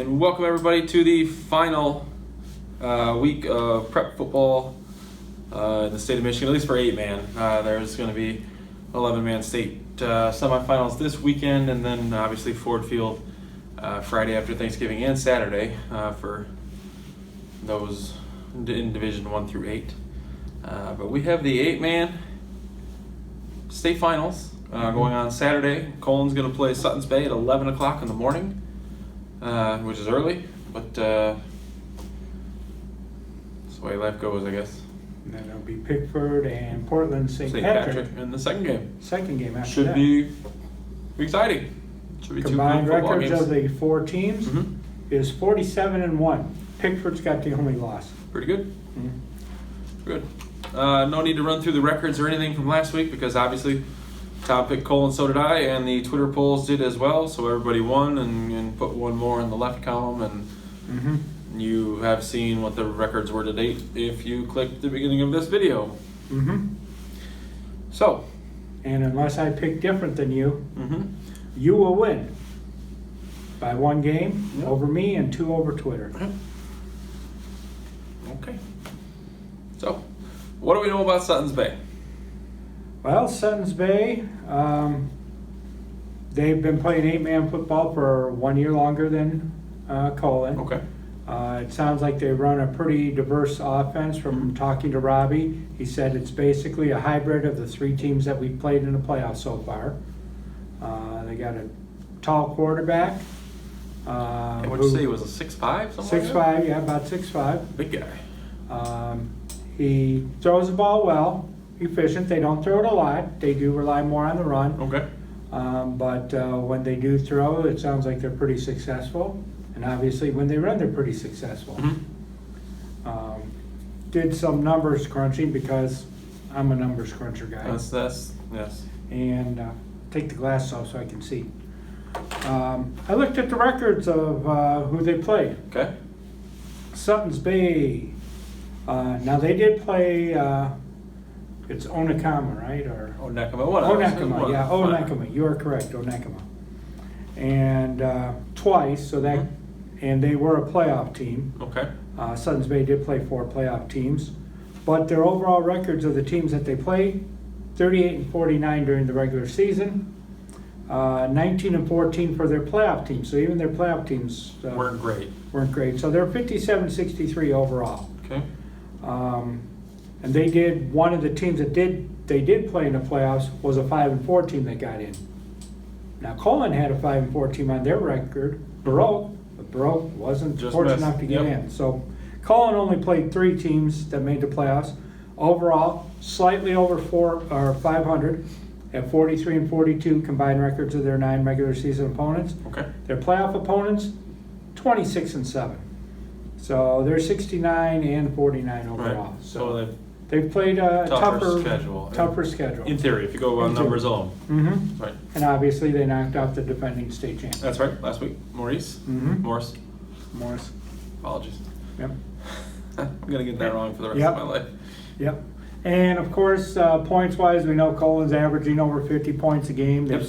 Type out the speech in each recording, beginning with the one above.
And welcome everybody to the final week of prep football in the state of Michigan, at least for 8-man. There's going to be 11-man state semifinals this weekend, and then obviously Ford Field Friday after Thanksgiving and Saturday for those in Division 1 through 8. But we have the 8-man state finals going on Saturday. Colon's going to play Suttons Bay at 11 o'clock in the morning. Which is early, but that's the way life goes, I guess. And then it'll be Pickford and Portland St. Patrick in the second game. Second game after Should that. be exciting. Should be Combined two good football records games. of the four teams is 47-1. Pickford's got the only loss. Pretty good. Good. No need to run through the records or anything from last week because obviously Tom picked Colon, so did I, and the Twitter polls did as well. So everybody won and put one more in the left column, and you have seen what the records were to date if you clicked the beginning of this video. So, and unless I pick different than you, you will win by one game over me and 2 over Twitter. Okay. So, what do we know about Suttons Bay? Well, Suttons Bay, they've been playing 8-man football for 1 year longer than Colon. Okay. It sounds like they run a pretty diverse offense. From talking to Robbie, he said it's basically a hybrid of the 3 teams that we've played in the playoffs so far. They got a tall quarterback. And what did you say, it was a 6'5"? 6'5", yeah, about 6'5". Big guy. He throws the ball well. Efficient. They don't throw it a lot. They do rely more on the run. Okay. But when they do throw, it sounds like they're pretty successful. And obviously, when they run, they're pretty successful. Did some numbers crunching because I'm a numbers cruncher guy. Yes. And take the glasses off so I can see. I looked at the records of who they played. Okay. Suttons Bay. Now they did play. It's Onekama, right? Or Onekama. Onekama, yeah. Onekama. You are correct, Onekama. And twice, so that, and they were a playoff team. Okay. Suttons Bay did play 4 playoff teams, but their overall records of the teams that they played: 38-49 during the regular season, 19-14 for their playoff teams. So even their playoff teams weren't great. So they're 57-63 overall. Okay. And they did, one of the teams that they did play in the playoffs was a 5-4 team that got in. Now Colon had a 5-4 team on their record, Baroque, but Baroque wasn't fortunate enough to get in. So Colon only played 3 teams that made the playoffs. Overall, slightly over 500 at 43-42 combined records of their 9 regular season opponents. Okay. Their playoff opponents, 26-7. So they're 69-49 overall. Right. So they've played a tougher schedule. In theory, if you go on numbers alone. Right. And obviously they knocked out the defending state champion. That's right. Last week, Morris. Apologies. Yep. I'm gonna get that wrong for the rest of my life. Yep. And of course, points-wise, we know Colon's averaging over 50 points a game. They've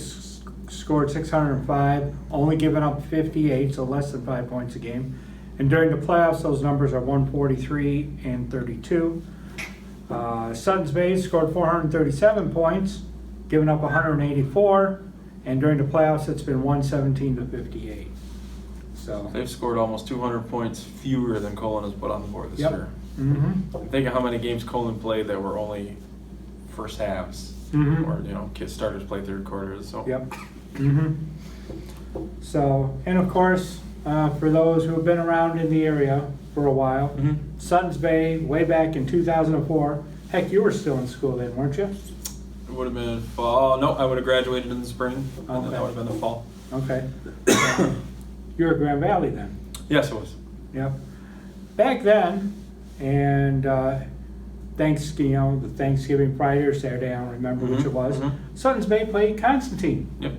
scored 605, only given up 58, so less than 5 points a game. And during the playoffs, those numbers are 143 and 32. Suttons Bay scored 437 points, giving up 184, and during the playoffs, it's been 117-58. So they've scored almost 200 points fewer than Colon has put on the board this year. Think of how many games Colon played that were only first halves, or kids starters play third quarters. So So, and of course, for those who have been around in the area for a while, Suttons Bay, way back in 2004. Heck, you were still in school then, weren't you? It would have been fall. No, I would have graduated in the spring, and then that would have been the fall. Okay. You were at Grand Valley then? Yes, it was. Yep. Back then, and the Thanksgiving Friday or Saturday, I don't remember which it was, Suttons Bay played Constantine. Yep.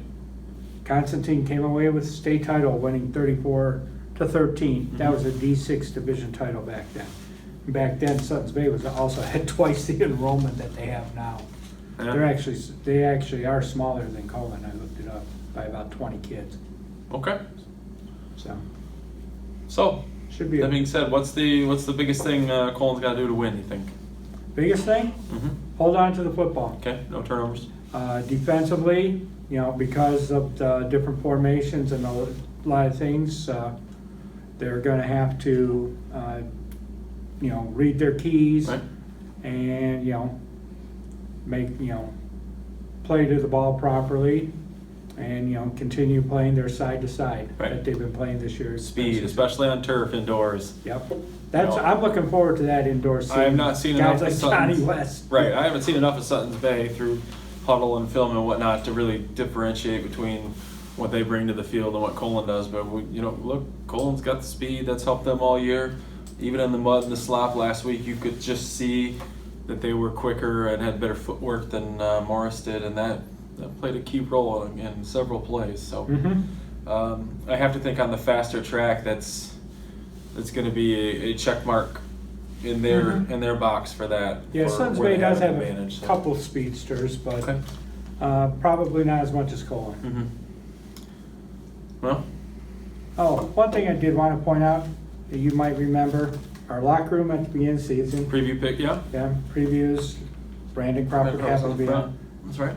Constantine came away with the state title, winning 34-13. That was a D6 division title back then. Back then, Suttons Bay also had twice the enrollment that they have now. Yeah. They actually are smaller than Colon. I looked it up by about 20 kids. Okay. So. So, Should be that a being said, what's the biggest thing Colon's got to do to win, you think? biggest thing. Mm-hmm. Hold on to the football. Okay, no turnovers. Defensively, because of the different formations and a lot of things, they're going to have to, read their keys Right. and, make, play to the ball properly and, continue playing their side to side Right. that they've been playing this year. Speed, especially on turf indoors. Yep. I'm looking forward to that indoor season. I have not seen guys enough like of Johnny Suttons. West. Right, I haven't seen enough of Suttons Bay through huddle and film and whatnot to really differentiate between what they bring to the field and what Colon does. But look, Colon's got the speed that's helped them all year. Even in the mud and the slop last week, you could just see that they were quicker and had better footwork than Morris did, and that played a key role in several plays. So I have to think on the faster track, that's going to be a check mark in their box for that. Yeah, for Suttons where Bay they does an have advantage, a so. couple speedsters, but Okay. probably not as much as Colon. Mm-hmm. Well, Oh, one thing I did want to point out that you might remember, our locker room at the beginning of the season, preview pick, yeah. previews, Brandon Crawford happened to be on. That's right.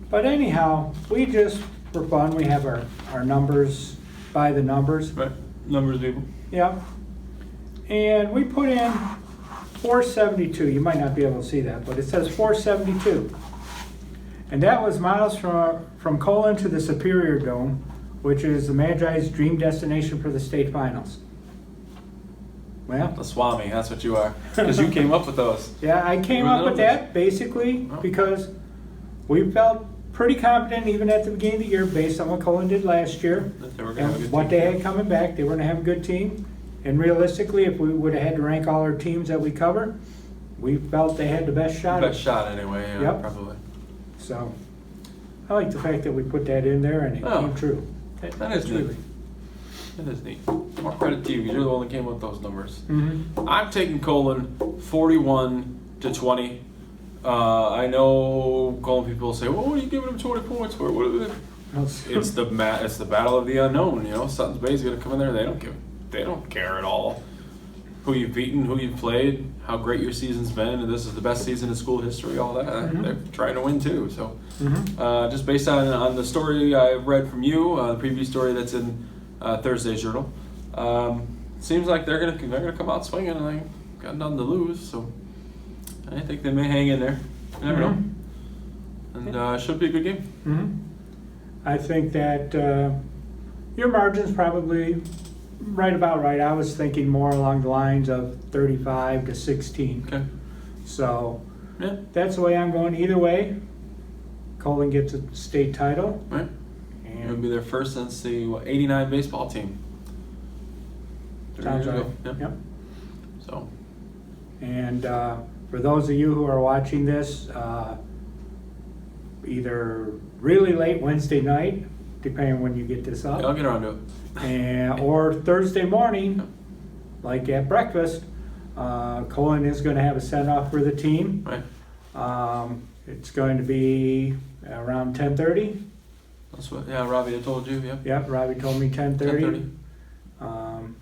But anyhow, we just, for fun, we have our numbers by the numbers. Right. Numbers, people. Yep. And we put in 472. You might not be able to see that, but it says 472. And that was miles from Colon to the Superior Dome, which is the Magi's dream destination for the state finals. Well, The Swami, that's what you are. Because you came up with those. yeah, I came Who up with knows? that basically Oh. because we felt pretty confident even at the beginning of the year based on what Colon did last year. That they were gonna have a And good what team. they had coming back, they were gonna have a good team. And realistically, if we would have had to rank all our teams that we cover, we felt they had the best shot. Best shot anyway, yeah, Yep. probably. So, I like the fact that we put that in there and it Oh. came true. That is neat. That is neat. More credit to you. You're the one that came up with those numbers. Mm-hmm. I'm taking Colon 41-20. I know Colon people say, "Well, what are you giving them 20 points for?" What are they? It's the battle of the unknown. Suttons Bay's gonna come in there. They don't care at all who you've beaten, who you've played, how great your season's been, and this is the best season in school history. All that They're trying to win too. So, just based on the story I read from you, the preview story that's in Thursday's journal, seems like they're gonna come out swinging and they got nothing to lose. So, I think they may hang in there. You never know. And it should be a good game. Mm-hmm. I think that your margin's probably about right. I was thinking more along the lines of 35 to 16. Okay. So Yeah. that's the way I'm going. Either way, Colon gets a state title. Right. It would And be their first since the 89 baseball team. 3 sounds years right. ago. Yep. Yep. So, And for those of you who are watching this, either really late Wednesday night, depending on when you get this up, I'll get around to it. or Thursday morning, like at breakfast, Colon is going to have a send-off for the team. Right. It's going to be around 10:30. That's what. Yeah, Robbie, I told you. Yep. Yep, Robbie told me 10:30.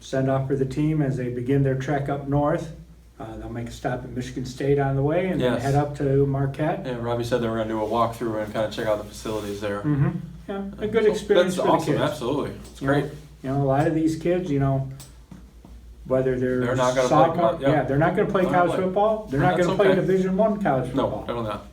Send off for the team as they begin their trek up north. They'll make a stop at Michigan State on the way and then Yes. head up to Marquette. Yeah, Robbie said they were going to do a walkthrough and kind of check out the facilities there. Mm-hmm. Yeah, a good So experience That's for awesome. the kids. Absolutely. It's You know, great. a lot of these kids, whether They're not gonna play sophomore, co- yeah. they're not going to play They're not college play. football. They're No, not going to that's play okay. Division I college No, football. definitely not.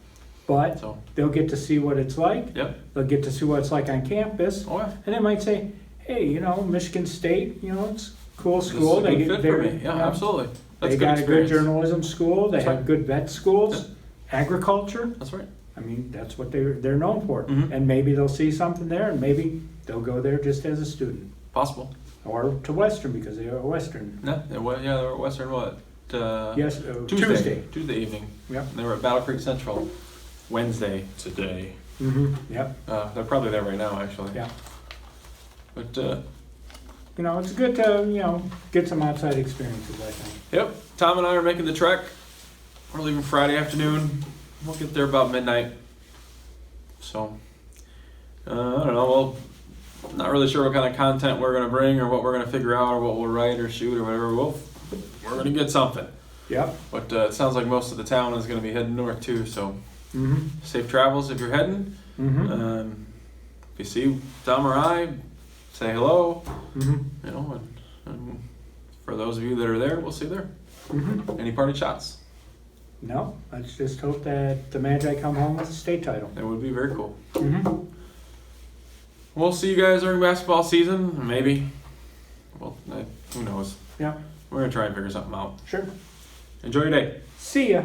But So, they'll get to see what it's like. yep. They'll get to see what it's like on campus, Oh, yeah. and they might say, "Hey, Michigan State, it's a cool This is school. a They good get fit for me. Yeah, absolutely. That's They got a good experience. journalism school. They That's have right. good vet schools, agriculture. That's right. I mean, that's what they're known for. Mhm. And maybe they'll see something there, and maybe they'll go there just as a student, Possible. or to Western because they are Western. No, they were at Western what? Yes, Tuesday evening. Yep. They were at Battle Creek Central Wednesday today. Mm-hmm. Yep. They're probably there right now, actually. Yeah. But It's good to get some outside experiences. I think. yep, Tom and I are making the trek. We're leaving Friday afternoon. We'll get there about midnight. So I don't know. We'll Not really sure what kind of content we're gonna bring or what we're gonna figure out or what we'll write or shoot or whatever. We're gonna get something. Yep. But it sounds like most of the town is gonna be heading north too. So Mm-hmm. safe travels if you're heading. Mm-hmm. If you see Tom or I, say hello. Mm-hmm. You know, and for those of you that are there, we'll see you there. Mm-hmm. Any party shots? No, let's just hope that the Magi come home with a state title. That would be very cool. Mm-hmm. We'll see you guys during basketball season, maybe. Well, who knows? Yeah, We're gonna try and figure something out. sure. Enjoy your day. See ya.